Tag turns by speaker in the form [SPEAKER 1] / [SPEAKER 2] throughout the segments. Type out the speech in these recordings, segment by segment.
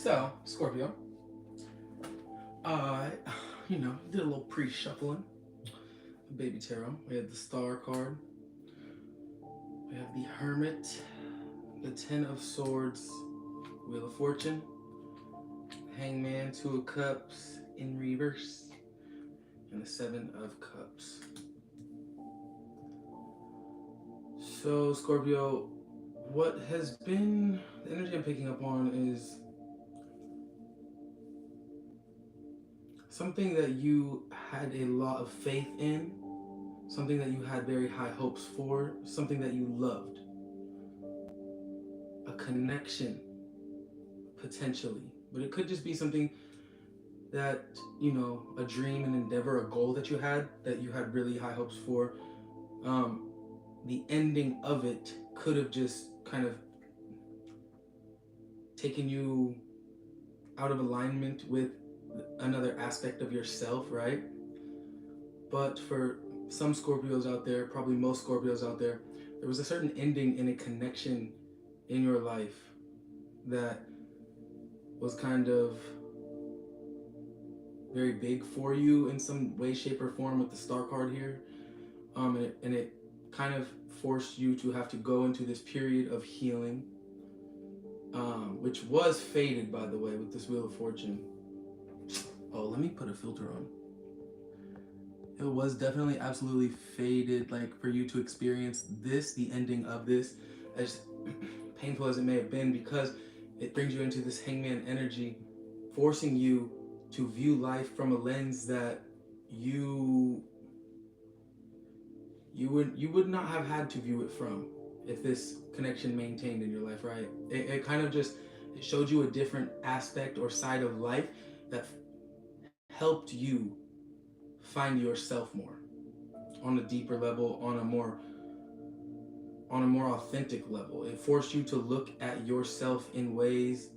[SPEAKER 1] So, Scorpio, uh, did a little pre-shuffling. Baby tarot. We had the Star card. We have the Hermit, the Ten of Swords, Wheel of Fortune, Hangman, Two of Cups in reverse, and the Seven of Cups. So, Scorpio, what has been the energy I'm picking up on is something that you had a lot of faith in, something that you had very high hopes for, something that you loved, a connection potentially. But it could just be something that, a dream, an endeavor, a goal that you had really high hopes for. The ending of it could have just kind of taken you out of alignment with another aspect of yourself, right? But for some Scorpios out there, probably most Scorpios out there, there was a certain ending in a connection in your life that was kind of very big for you in some way, shape, or form with the Star card here. And it kind of forced you to have to go into this period of healing, which was faded, by the way, with this Wheel of Fortune. Oh, let me put a filter on. It was definitely absolutely faded, like for you to experience this, the ending of this, as painful as it may have been, because it brings you into this Hangman energy, forcing you to view life from a lens that you would not have had to view it from if this connection maintained in your life, right? It kind of just, it showed you a different aspect or side of life that helped you find yourself more on a deeper level, on a more authentic level. It forced you to look at yourself in ways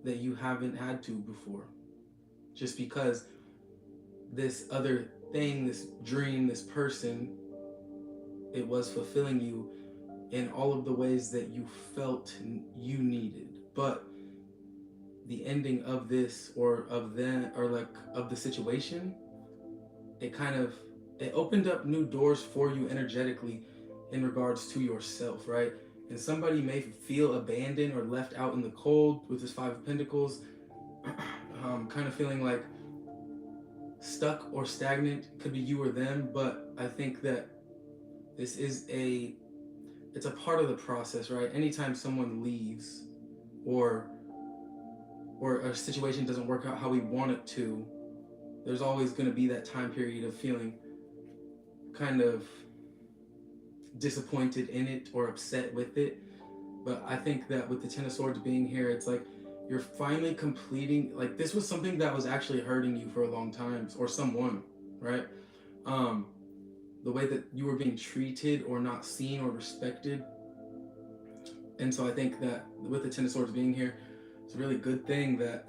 [SPEAKER 1] that you haven't had to before, just because this other thing, this dream, this person, it was fulfilling you in all of the ways that you felt you needed. But the ending of this, or of then, or like of the situation, it kind of, it opened up new doors for you energetically in regards to yourself, right? And somebody may feel abandoned or left out in the cold with this Five of Pentacles, kind of feeling like stuck or stagnant. Could be you or them, but I think that this is it's a part of the process, right? Anytime someone leaves, or a situation doesn't work out how we want it to, there's always going to be that time period of feeling kind of disappointed in it or upset with it. But I think that with the Ten of Swords being here, it's like you're finally completing, like this was something that was actually hurting you for a long time, or someone, right? The way that you were being treated or not seen or respected. And so I think that with the Ten of Swords being here, it's a really good thing that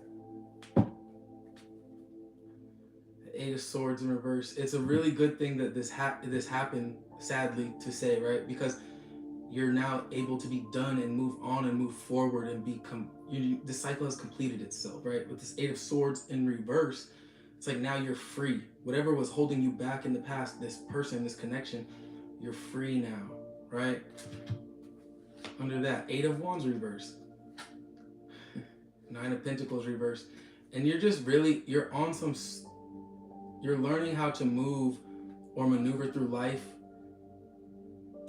[SPEAKER 1] the Eight of Swords in reverse, it's a really good thing that this happened, sadly to say, right? Because you're now able to be done and move on and move forward and the cycle has completed itself, right? With this Eight of Swords in reverse, it's like now you're free. Whatever was holding you back in the past, this person, this connection, you're free now, right? Under that, Eight of Wands reverse, Nine of Pentacles reverse, and you're just really, you're learning how to move or maneuver through life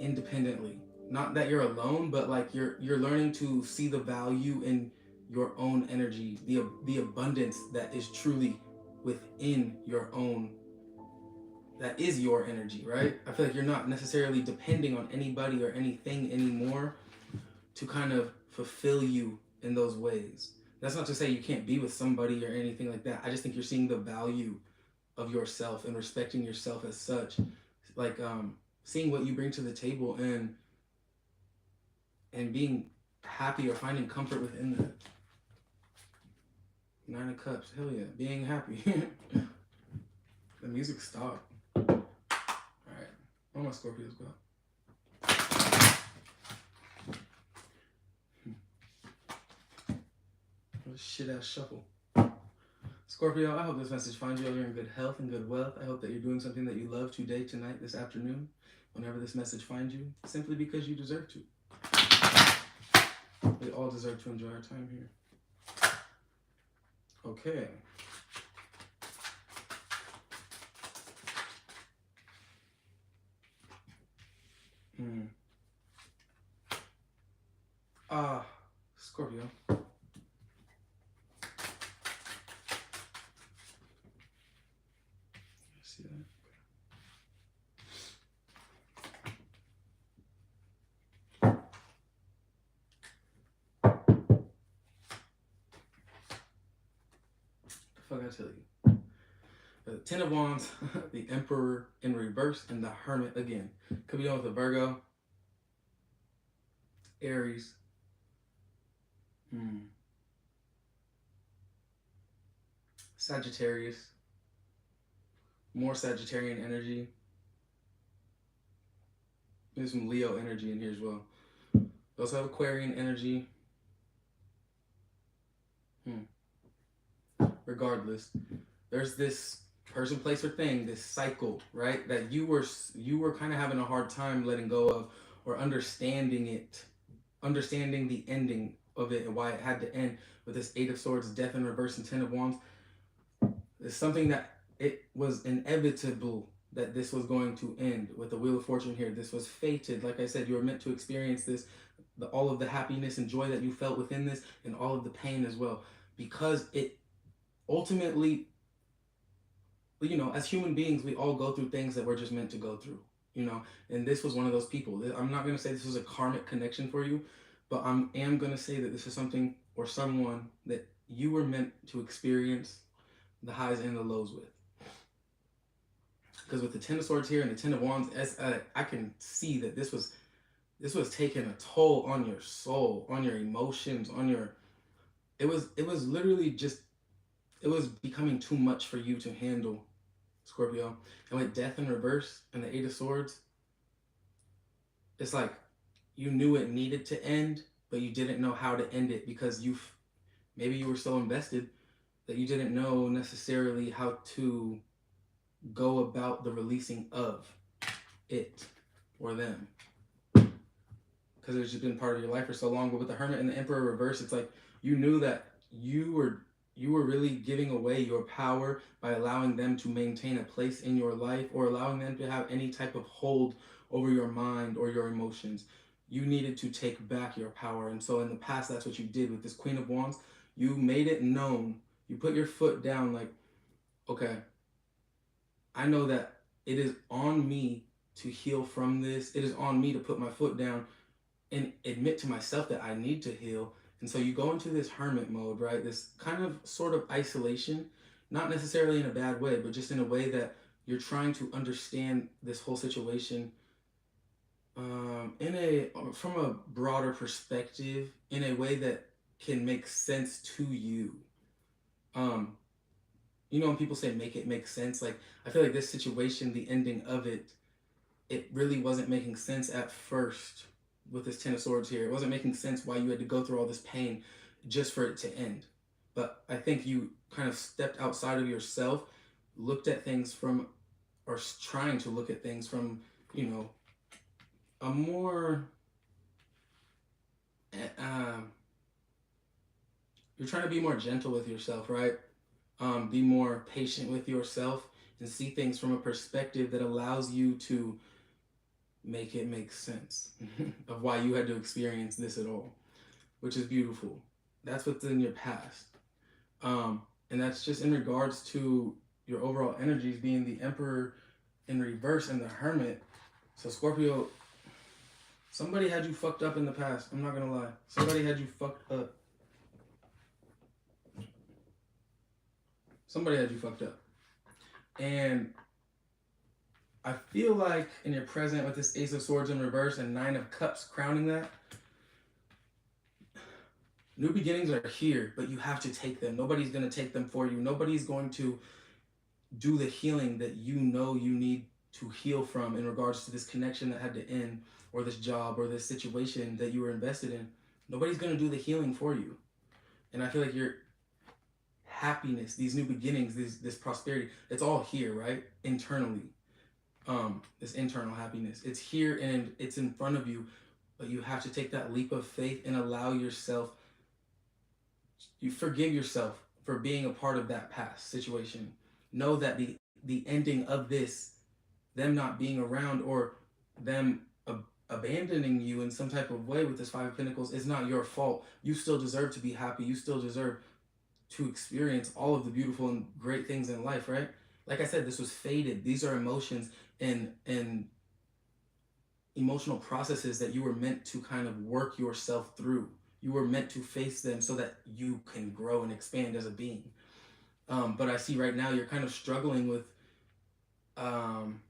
[SPEAKER 1] independently. Not that you're alone, but like you're learning to see the value in your own energy, the abundance that is truly within your own, that is your energy, right? I feel like you're not necessarily depending on anybody or anything anymore to kind of fulfill you in those ways. That's not to say you can't be with somebody or anything like that. I just think you're seeing the value of yourself and respecting yourself as such. Like seeing what you bring to the table and being happy or finding comfort within that. Nine of Cups, hell yeah, being happy. The music stopped. All right, all my Scorpios go. Oh shit ass shuffle. Scorpio, I hope this message finds you. You're in good health and good wealth. I hope that you're doing something that you love today, tonight, this afternoon, whenever this message finds you, simply because you deserve to. We all deserve to enjoy our time here. Okay. Scorpio. See that? The fuck I tell you? The Ten of Wands, the Emperor in reverse, and the Hermit again. Could be on with the Virgo, Aries. Sagittarius. More Sagittarian energy. There's some Leo energy in here as well. We also have Aquarian energy. Regardless, there's this person, place, or thing, this cycle, right? That you were kind of having a hard time letting go of, or understanding it, understanding the ending of it and why it had to end with this Eight of Swords, Death in reverse, and Ten of Wands. It's something that it was inevitable that this was going to end with the Wheel of Fortune here. This was fated. Like I said, you were meant to experience this, all of the happiness and joy that you felt within this, and all of the pain as well, because it ultimately, you know, as human beings, we all go through things that we're just meant to go through, you know, and this was one of those people. I'm not going to say this was a karmic connection for you, but I am going to say that this is something or someone that you were meant to experience the highs and the lows with. Because with the Ten of Swords here and the Ten of Wands, I can see that this was taking a toll on your soul, on your emotions, on your, it was literally just, it was becoming too much for you to handle, Scorpio. And with Death in reverse and the Eight of Swords, it's like you knew it needed to end, but you didn't know how to end it, because maybe you were so invested that you didn't know necessarily how to go about the releasing of it or them, because it's just been part of your life for so long. But with the Hermit and the Emperor reverse, it's like you knew that you were really giving away your power by allowing them to maintain a place in your life, or allowing them to have any type of hold over your mind or your emotions. You needed to take back your power. And so in the past, that's what you did with this Queen of Wands. You made it known. You put your foot down, like, okay, I know that it is on me to heal from this. It is on me to put my foot down and admit to myself that I need to heal. And so you go into this hermit mode, right? This kind of sort of isolation, not necessarily in a bad way, but just in a way that you're trying to understand this whole situation from a broader perspective, in a way that can make sense to you. You know, when people say make it make sense, like, I feel like this situation, the ending of it really wasn't making sense at first with this Ten of Swords here. It wasn't making sense why you had to go through all this pain just for it to end. But I think you kind of stepped outside of yourself, looked at things from, or trying to look at things from, you know, a more, you're trying to be more gentle with yourself, right? Be more patient with yourself and see things from a perspective that allows you to make it make sense of why you had to experience this at all, which is beautiful. That's what's in your past. And that's just in regards to your overall energies being the Emperor in reverse and the Hermit. So Scorpio, somebody had you fucked up in the past. I'm not gonna lie. Somebody had you fucked up. Somebody had you fucked up. And I feel like in your present, with this Ace of Swords in reverse and Nine of Cups crowning that, new beginnings are here, but you have to take them. Nobody's going to take them for you. Nobody's going to do the healing that you know you need to heal from in regards to this connection that had to end, or this job, or this situation that you were invested in. Nobody's going to do the healing for you. And I feel like happiness, these new beginnings, this prosperity, it's all here, right? Internally. This internal happiness. It's here and it's in front of you, but you have to take that leap of faith and allow yourself, you forgive yourself for being a part of that past situation. Know that the ending of this, them not being around or them abandoning you in some type of way with this Five of Pentacles is not your fault. You still deserve to be happy. You still deserve to experience all of the beautiful and great things in life, right? Like I said, this was fated. These are emotions and emotional processes that you were meant to kind of work yourself through. You were meant to face them so that you can grow and expand as a being. But I see right now you're kind of struggling with um,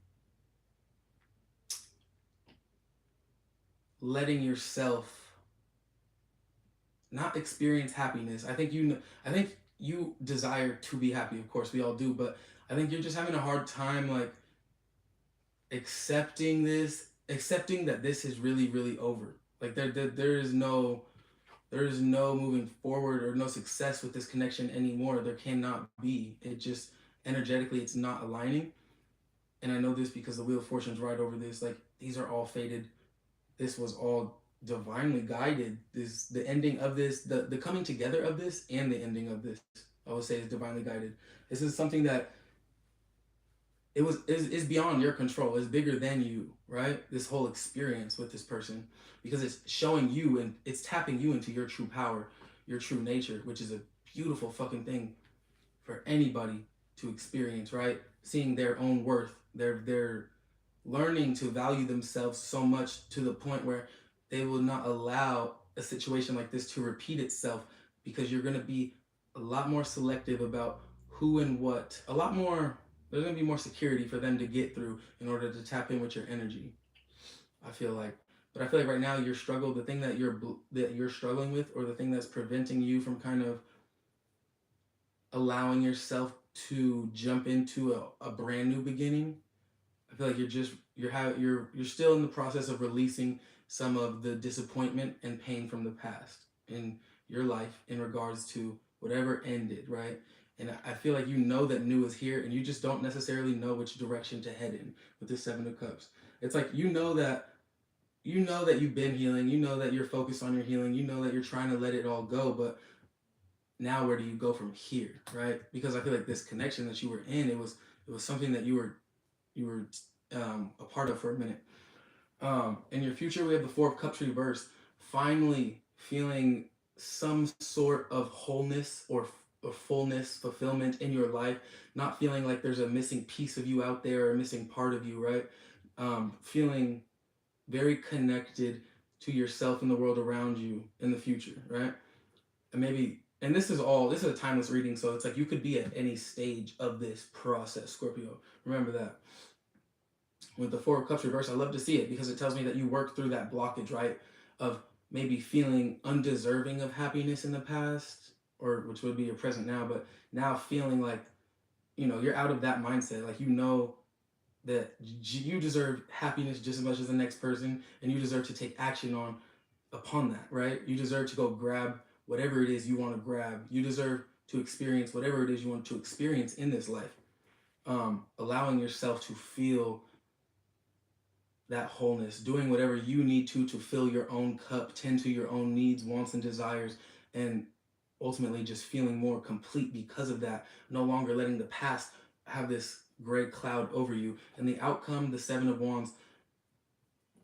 [SPEAKER 1] letting yourself not experience happiness. I think you desire to be happy. Of course, we all do. But I think you're just having a hard time, like, accepting that this is really, really over. Like there is no moving forward or no success with this connection anymore. There cannot be. It just energetically, it's not aligning. And I know this because the Wheel of Fortune's right over this. Like, these are all fated. This was all divinely guided. This, the ending of this, the coming together of this, and the ending of this, I would say, is divinely guided. This is something that is beyond your control. It's bigger than you, right? This whole experience with this person, because it's showing you and it's tapping you into your true power, your true nature, which is a beautiful fucking thing for anybody to experience, right? Seeing their own worth, their learning to value themselves so much to the point where they will not allow a situation like this to repeat itself, because you're going to be a lot more selective about who and what, a lot more, there's going to be more security for them to get through in order to tap in with your energy, I feel like. But I feel like right now your struggle, the thing that you're struggling with, or the thing that's preventing you from kind of allowing yourself to jump into a brand new beginning, I feel like you're still in the process of releasing some of the disappointment and pain from the past in your life in regards to whatever ended, right? And I feel like you know that new is here, and you just don't necessarily know which direction to head in with the Seven of Cups. It's like you know that you've been healing, you know that you're focused on your healing, you know that you're trying to let it all go, but now where do you go from here, right? Because I feel like this connection that you were in, it was something that you were a part of for a minute. In your future, we have the Four of Cups reversed. Finally, feeling some sort of wholeness or fullness, fulfillment in your life. Not feeling like there's a missing piece of you out there or a missing part of you, right? Feeling very connected to yourself and the world around you in the future, right? And maybe, and this is a timeless reading, so it's like you could be at any stage of this process, Scorpio. Remember that. With the Four of Cups reversed, I love to see it because it tells me that you worked through that blockage, right? Of maybe feeling undeserving of happiness in the past, or which would be your present now, but now feeling like, you're out of that mindset. Like, that you deserve happiness just as much as the next person, and you deserve to take action upon that, right? You deserve to go grab whatever it is you want to grab. You deserve to experience whatever it is you want to experience in this life. Allowing yourself to feel that wholeness, doing whatever you need to fill your own cup, tend to your own needs, wants, and desires, and ultimately just feeling more complete because of that. No longer letting the past have this gray cloud over you. And the outcome, the Seven of Wands,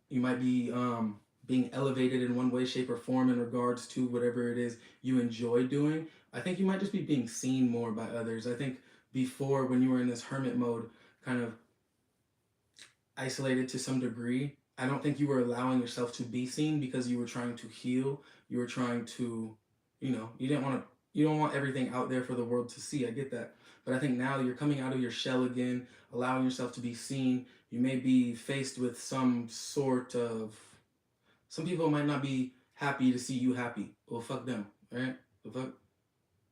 [SPEAKER 1] you might be being elevated in one way, shape, or form in regards to whatever it is you enjoy doing. I think you might just be being seen more by others. I think before, when you were in this hermit mode, kind of isolated to some degree, I don't think you were allowing yourself to be seen because you were trying to heal. You were trying to, you don't want everything out there for the world to see. I get that. But I think now you're coming out of your shell again, allowing yourself to be seen. You may be faced with some people might not be happy to see you happy. Well, fuck them, right? The fuck?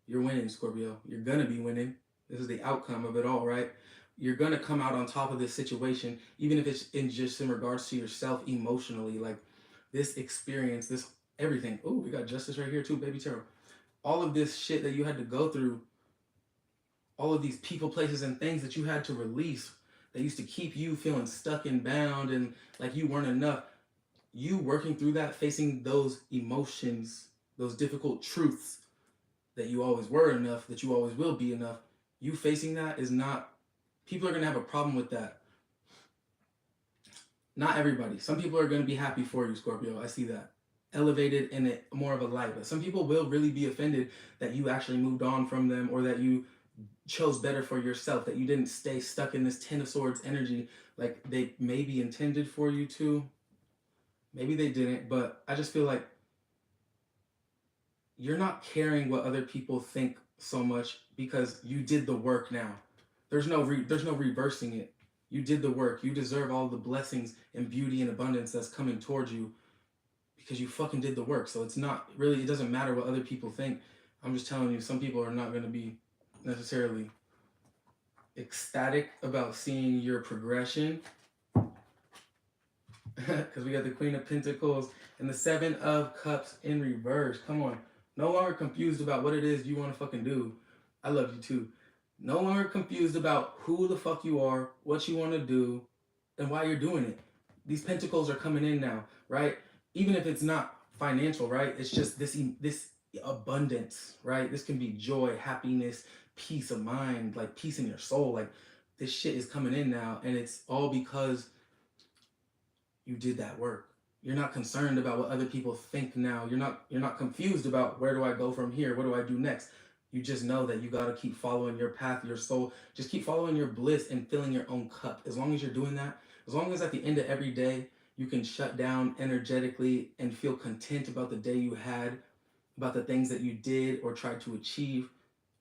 [SPEAKER 1] You're winning, Scorpio. You're gonna be winning. This is the outcome of it all, right? You're gonna come out on top of this situation, even if it's in regards to yourself emotionally. Like, this experience, everything. Oh, we got justice right here too, baby tarot. All of this shit that you had to go through, all of these people, places, and things that you had to release that used to keep you feeling stuck and bound and like you weren't enough. You working through that, facing those emotions, those difficult truths that you always were enough, that you always will be enough, you facing that is not, people are going to have a problem with that. Not everybody. Some people are going to be happy for you, Scorpio. I see that. Elevated in it more of a light. But some people will really be offended that you actually moved on from them, or that you chose better for yourself, that you didn't stay stuck in this Ten of Swords energy like they maybe intended for you to. Maybe they didn't, but I just feel like you're not caring what other people think so much because you did the work now. There's no reversing it. You did the work. You deserve all the blessings and beauty and abundance that's coming towards you because you fucking did the work. So it's not really, it doesn't matter what other people think. I'm just telling you, some people are not going to be necessarily ecstatic about seeing your progression. Because we got the Queen of Pentacles and the Seven of Cups in reverse. Come on. No longer confused about what it is you want to fucking do. I love you too. No longer confused about who the fuck you are, what you want to do, and why you're doing it. These pentacles are coming in now, right? Even if it's not financial, right? It's just this abundance, right? This can be joy, happiness, peace of mind, like peace in your soul. Like this shit is coming in now, and it's all because you did that work. You're not concerned about what other people think now. You're not confused about where do I go from here? What do I do next? You just know that you got to keep following your path, your soul. Just keep following your bliss and filling your own cup. As long as you're doing that, as long as at the end of every day, you can shut down energetically and feel content about the day you had, about the things that you did or tried to achieve,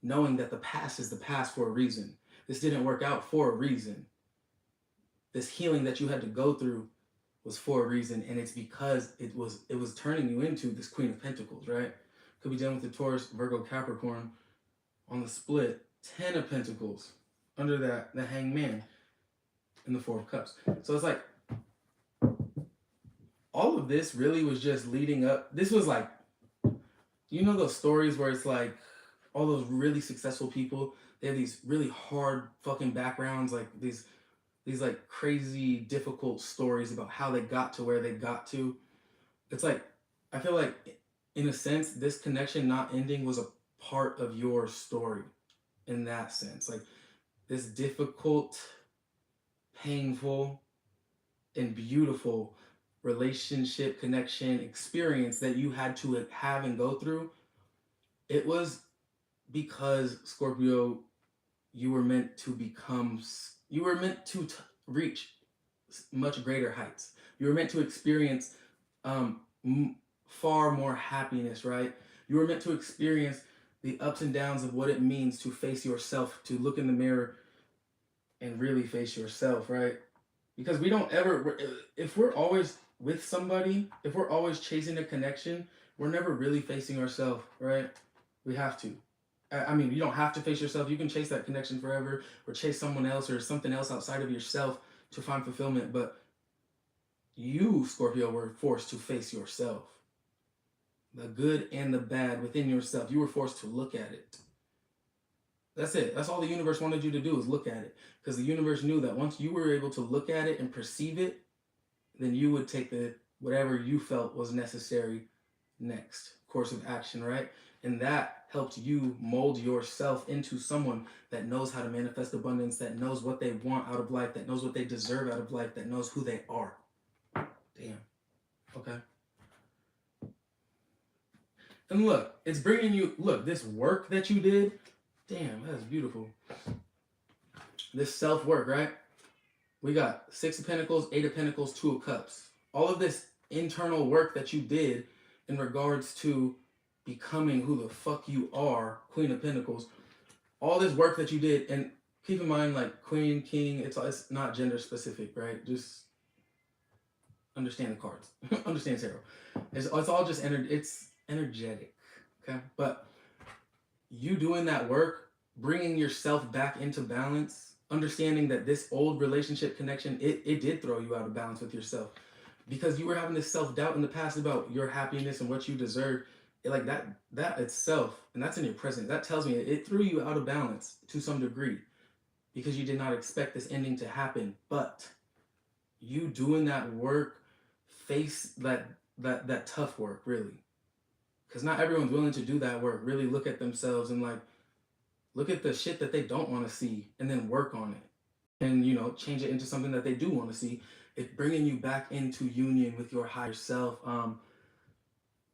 [SPEAKER 1] knowing that the past is the past for a reason. This didn't work out for a reason. This healing that you had to go through was for a reason, and it's because it was turning you into this Queen of Pentacles, right? Could be done with the Taurus, Virgo, Capricorn on the split. 10 of Pentacles under that, the Hangman, and the Four of Cups. So it's like all of this really was just leading up. This was like, you know those stories where it's like all those really successful people, they have these really hard fucking backgrounds, like these like crazy difficult stories about how they got to where they got to. It's like, I feel like in a sense this connection not ending was a part of your story in that sense. Like this difficult, painful, and beautiful relationship, connection, experience that you had to have and go through, it was because, Scorpio, you were meant to become, you were meant to reach much greater heights. You were meant to experience far more happiness, right? You were meant to experience the ups and downs of what it means to face yourself, to look in the mirror and really face yourself, right? Because we don't ever, if we're always with somebody, if we're always chasing a connection, we're never really facing ourselves, right? We have to. I mean, you don't have to face yourself. You can chase that connection forever or chase someone else or something else outside of yourself to find fulfillment. But you, Scorpio, were forced to face yourself. The good and the bad within yourself. You were forced to look at it. That's it. That's all the universe wanted you to do, is look at it. Because the universe knew that once you were able to look at it and perceive it, then you would take the whatever you felt was necessary next course of action, right? And that helped you mold yourself into someone that knows how to manifest abundance, that knows what they want out of life, that knows what they deserve out of life, that knows who they are. Damn. Okay. And look, it's bringing you, look, this work that you did, damn, that's beautiful. This self-work, right? We got 6 of Pentacles, 8 of Pentacles, 2 of Cups. All of this internal work that you did in regards to becoming who the fuck you are, Queen of Pentacles, all this work that you did, and keep in mind, like Queen, King, it's not gender specific, right? Just understand the cards. Understand tarot. It's all just it's energetic, okay? But you doing that work, bringing yourself back into balance, understanding that this old relationship connection, it did throw you out of balance with yourself because you were having this self-doubt in the past about your happiness and what you deserve. like that itself, and that's in your present, that tells me it threw you out of balance to some degree because you did not expect this ending to happen. But you doing that work, face that tough work, really, because not everyone's willing to do that work, really look at themselves and like look at the shit that they don't want to see and then work on it, and change it into something that they do want to see. It's bringing you back into union with your higher self,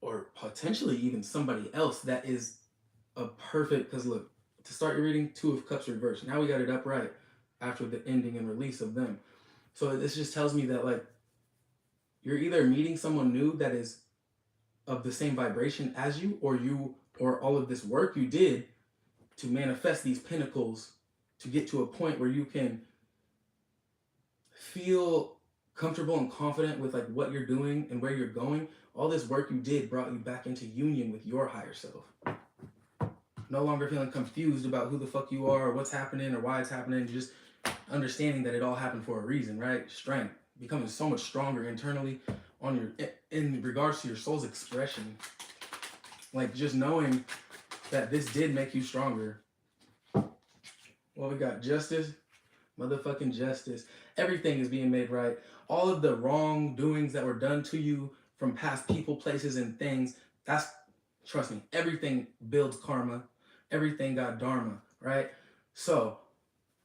[SPEAKER 1] or potentially even somebody else that is a perfect. Because look, to start your reading, Two of Cups reversed, now we got it upright after the ending and release of them. So this just tells me that like you're either meeting someone new that is of the same vibration as you, or all of this work you did to manifest these pinnacles to get to a point where you can feel comfortable and confident with like what you're doing and where you're going. All this work you did brought you back into union with your higher self. No longer feeling confused about who the fuck you are or what's happening or why it's happening. Just understanding that it all happened for a reason, right? Strength, becoming so much stronger internally on your in regards to your soul's expression. Like just knowing that this did make you stronger. Well, we got justice, motherfucking justice. Everything is being made right. All of the wrongdoings that were done to you from past people, places, and things, trust me, everything builds karma. Everything got dharma, right? So,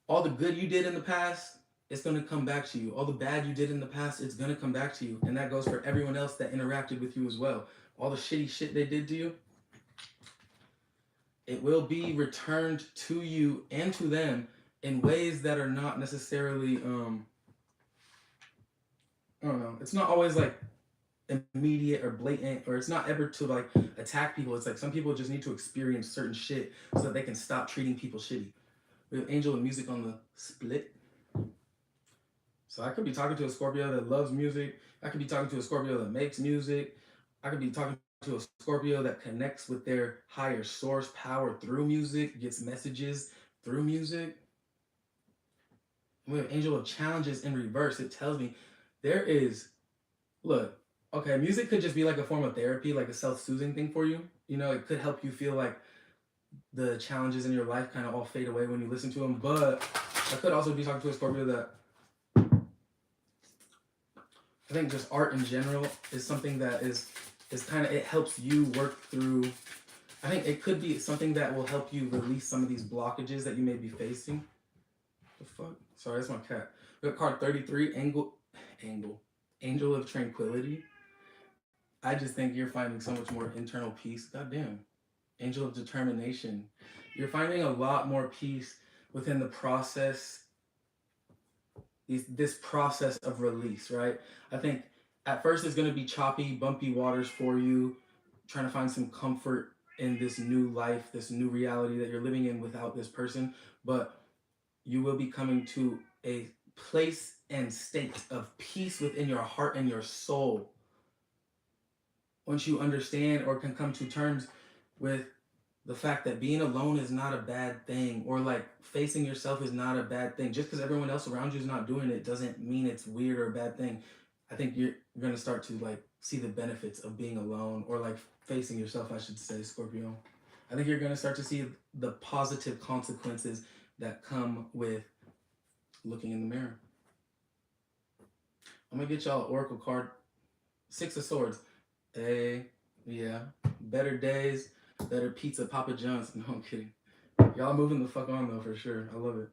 [SPEAKER 1] all the good you did in the past, it's going to come back to you. All the bad you did in the past, it's going to come back to you. And that goes for everyone else that interacted with you as well. All the shitty shit they did to you, it will be returned to you and to them in ways that are not necessarily I don't know, it's not always like immediate or blatant, or it's not ever to like attack people. It's like some people just need to experience certain shit so that they can stop treating people shitty. We have Angel and Music on the split. So I could be talking to a Scorpio that loves music. I could be talking to a Scorpio that makes music. I could be talking to a Scorpio that connects with their higher source power through music, gets messages through music. We have Angel of Challenges in reverse. It tells me there is, look, okay, music could just be like a form of therapy, like a self-soothing thing for you. It could help you feel like the challenges in your life kind of all fade away when you listen to them. But I could also be talking to a Scorpio that I think just art in general is something that is kind of, it helps you work through. I think it could be something that will help you release some of these blockages that you may be facing. The fuck? Sorry, that's my cat. We got card 33, Angel of Tranquility. I just think you're finding so much more internal peace. Goddamn. Angel of Determination. You're finding a lot more peace within the process, this process of release, right? I think at first it's going to be choppy, bumpy waters for you, trying to find some comfort in this new life, this new reality that you're living in without this person. But you will be coming to a place and state of peace within your heart and your soul once you understand or can come to terms with the fact that being alone is not a bad thing, or like facing yourself is not a bad thing. Just because everyone else around you is not doing it doesn't mean it's weird or a bad thing. I think you're going to start to like see the benefits of being alone, or like facing yourself, I should say, Scorpio. I think you're going to start to see the positive consequences that come with looking in the mirror. I'm going to get y'all an Oracle card. Six of Swords. Yeah. Better days, better pizza, Papa John's. No, I'm kidding. Y'all moving the fuck on though, for sure. I love it.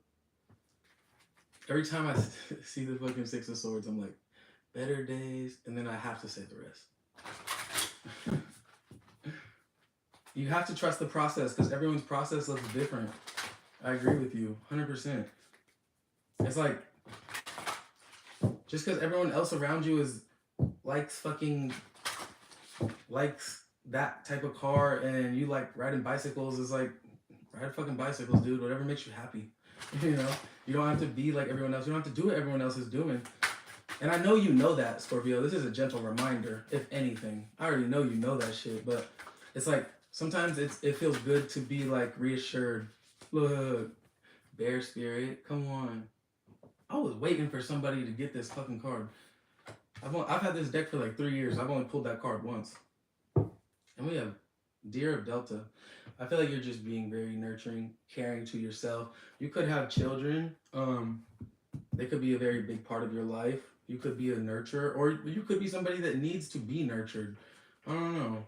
[SPEAKER 1] Every time I see the fucking Six of Swords, I'm like, better days, and then I have to say the rest. You have to trust the process because everyone's process looks different. I agree with you, 100%. It's like, just because everyone else around you likes that type of car, and you like riding bicycles, is like, ride fucking bicycles, dude. Whatever makes you happy. You don't have to be like everyone else. You don't have to do what everyone else is doing. And I know you know that, Scorpio. This is a gentle reminder, if anything. I already know you know that shit, but it's like sometimes it feels good to be like reassured. Look, Bear Spirit, come on. I was waiting for somebody to get this fucking card. I've had this deck for like 3 years. I've only pulled that card once. And we have Deer of Delta, I feel like you're just being very nurturing, caring to yourself. You could have children. They could be a very big part of your life. You could be a nurturer, or you could be somebody that needs to be nurtured. I don't know.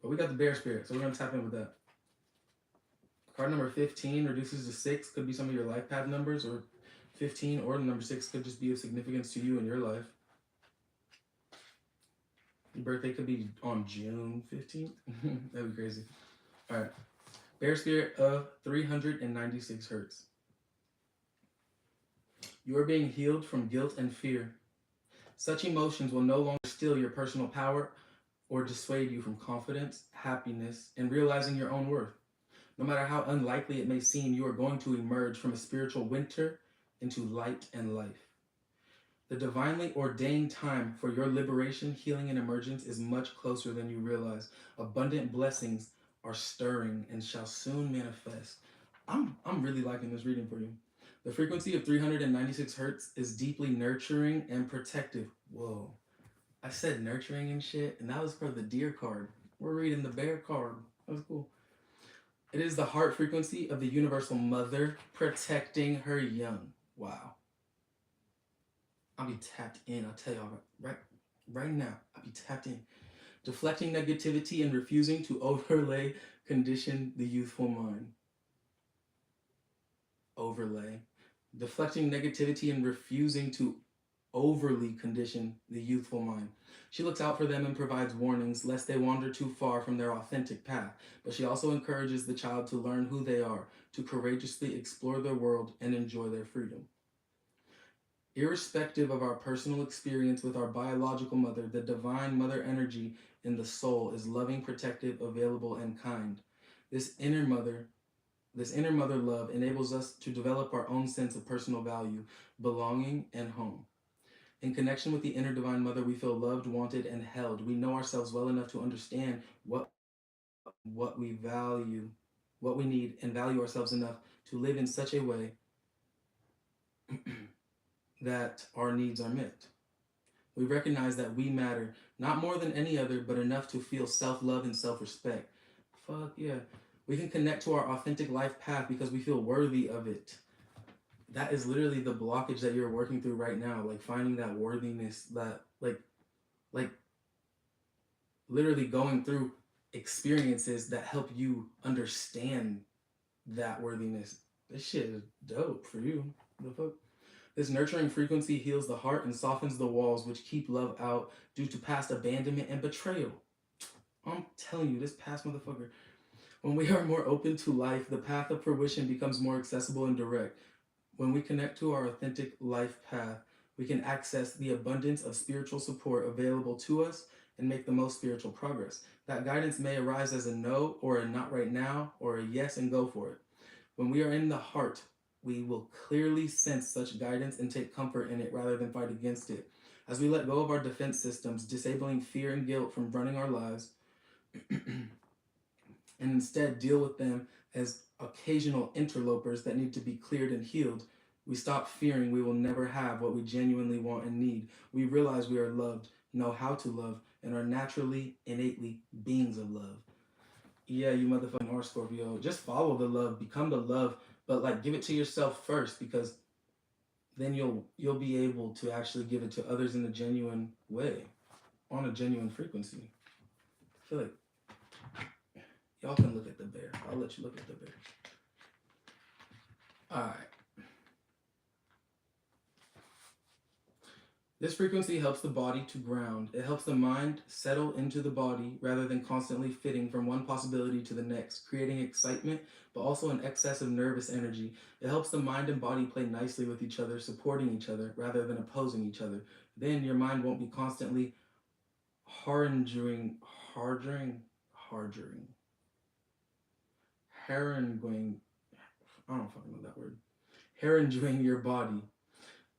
[SPEAKER 1] But we got the bear spirit, so we're gonna tap in with that. Card number 15 reduces to 6. Could be some of your life path numbers, or 15 or the number 6 could just be of significance to you in your life. Your birthday could be on June 15th. That'd be crazy. All right. Bear spirit of 396 hertz. You are being healed from guilt and fear. Such emotions will no longer steal your personal power or dissuade you from confidence, happiness, and realizing your own worth. No matter how unlikely it may seem, you are going to emerge from a spiritual winter into light and life. The divinely ordained time for your liberation, healing, and emergence is much closer than you realize. Abundant blessings are stirring and shall soon manifest. I'm really liking this reading for you. The frequency of 396 hertz is deeply nurturing and protective. Whoa. I said nurturing and shit, and that was for the deer card. We're reading the bear card. That was cool. It is the heart frequency of the universal mother protecting her young. Wow. I'll be tapped in. I'll tell y'all right now. I'll be tapped in. Deflecting negativity and refusing to overlay condition the youthful mind. Overlay. Deflecting negativity and refusing to overly condition the youthful mind. She looks out for them and provides warnings lest they wander too far from their authentic path, but she also encourages the child to learn who they are, to courageously explore their world and enjoy their freedom. Irrespective of our personal experience with our biological mother, the divine mother energy in the soul is loving, protective, available, and kind. This inner mother love enables us to develop our own sense of personal value, belonging, and home. In connection with the inner divine mother, we feel loved, wanted, and held. We know ourselves well enough to understand what we value, what we need, and value ourselves enough to live in such a way that our needs are met. We recognize that we matter, not more than any other, but enough to feel self-love and self-respect. Fuck yeah. We can connect to our authentic life path because we feel worthy of it. That is literally the blockage that you're working through right now, like finding that worthiness, that like literally going through experiences that help you understand that worthiness. This shit is dope for you. The fuck? This nurturing frequency heals the heart and softens the walls which keep love out due to past abandonment and betrayal. I'm telling you, this past motherfucker. When we are more open to life, the path of fruition becomes more accessible and direct. When we connect to our authentic life path, we can access the abundance of spiritual support available to us and make the most spiritual progress. That guidance may arise as a no or a not right now or a yes and go for it. When we are in the heart, we will clearly sense such guidance and take comfort in it rather than fight against it. As we let go of our defense systems, disabling fear and guilt from running our lives, and instead deal with them as occasional interlopers that need to be cleared and healed, we stop fearing we will never have what we genuinely want and need. We realize we are loved, know how to love, and are naturally, innately beings of love. Yeah, you motherfucking are, Scorpio. Just follow the love, become the love, but like give it to yourself first, because then you'll be able to actually give it to others in a genuine way, on a genuine frequency. I feel like y'all can look at the bear. I'll let you look at the bear. All right. This frequency helps the body to ground. It helps the mind settle into the body rather than constantly fitting from one possibility to the next, creating excitement, but also an excess of nervous energy. It helps the mind and body play nicely with each other, supporting each other rather than opposing each other. Then your mind won't be constantly harngering, hargering, haranguing, I don't fucking know that word, haranguing your body,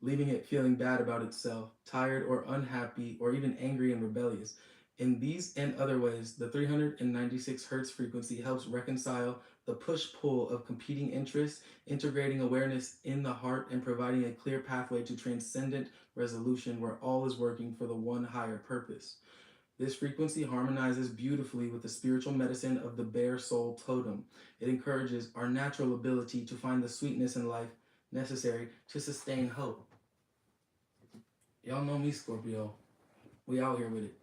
[SPEAKER 1] leaving it feeling bad about itself, tired or unhappy, or even angry and rebellious. In these and other ways, the 396 hertz frequency helps reconcile the push-pull of competing interests, integrating awareness in the heart and providing a clear pathway to transcendent resolution where all is working for the one higher purpose. This frequency harmonizes beautifully with the spiritual medicine of the bear soul totem. It encourages our natural ability to find the sweetness in life necessary to sustain hope. Y'all know me, Scorpio. We out here with it.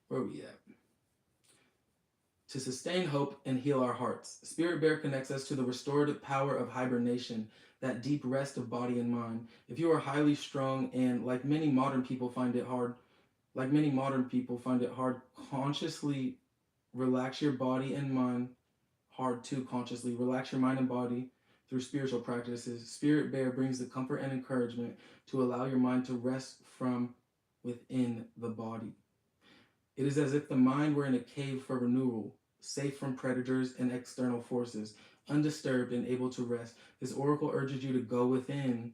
[SPEAKER 1] Where we at? To sustain hope and heal our hearts. Spirit Bear connects us to the restorative power of hibernation, that deep rest of body and mind. If you are highly strung and, like many modern people, find it hard consciously relax your body and mind, hard to consciously relax your mind and body through spiritual practices. Spirit Bear brings the comfort and encouragement to allow your mind to rest from within the body. It is as if the mind were in a cave for renewal, safe from predators and external forces, undisturbed and able to rest. This oracle urges you to go within,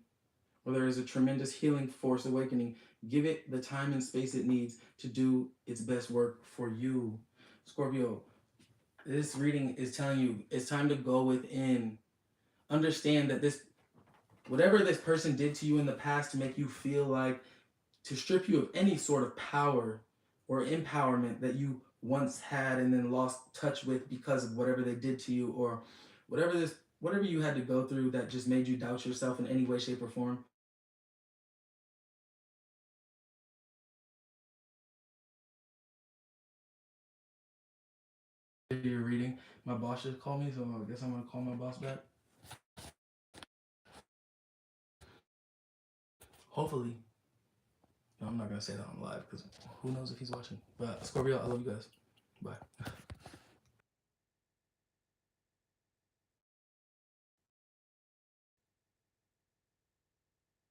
[SPEAKER 1] where there is a tremendous healing force awakening. Give it the time and space it needs to do its best work for you. Scorpio, this reading is telling you it's time to go within. Understand that whatever this person did to you in the past to make you feel like, to strip you of any sort of power or empowerment that you once had and then lost touch with because of whatever they did to you, or whatever you had to go through that just made you doubt yourself in any way, shape, or form. You're reading. My boss just called me, so I guess I'm gonna call my boss back. Hopefully. No, I'm not gonna say that on live because who knows if he's watching. But Scorpio, I love you guys. Bye.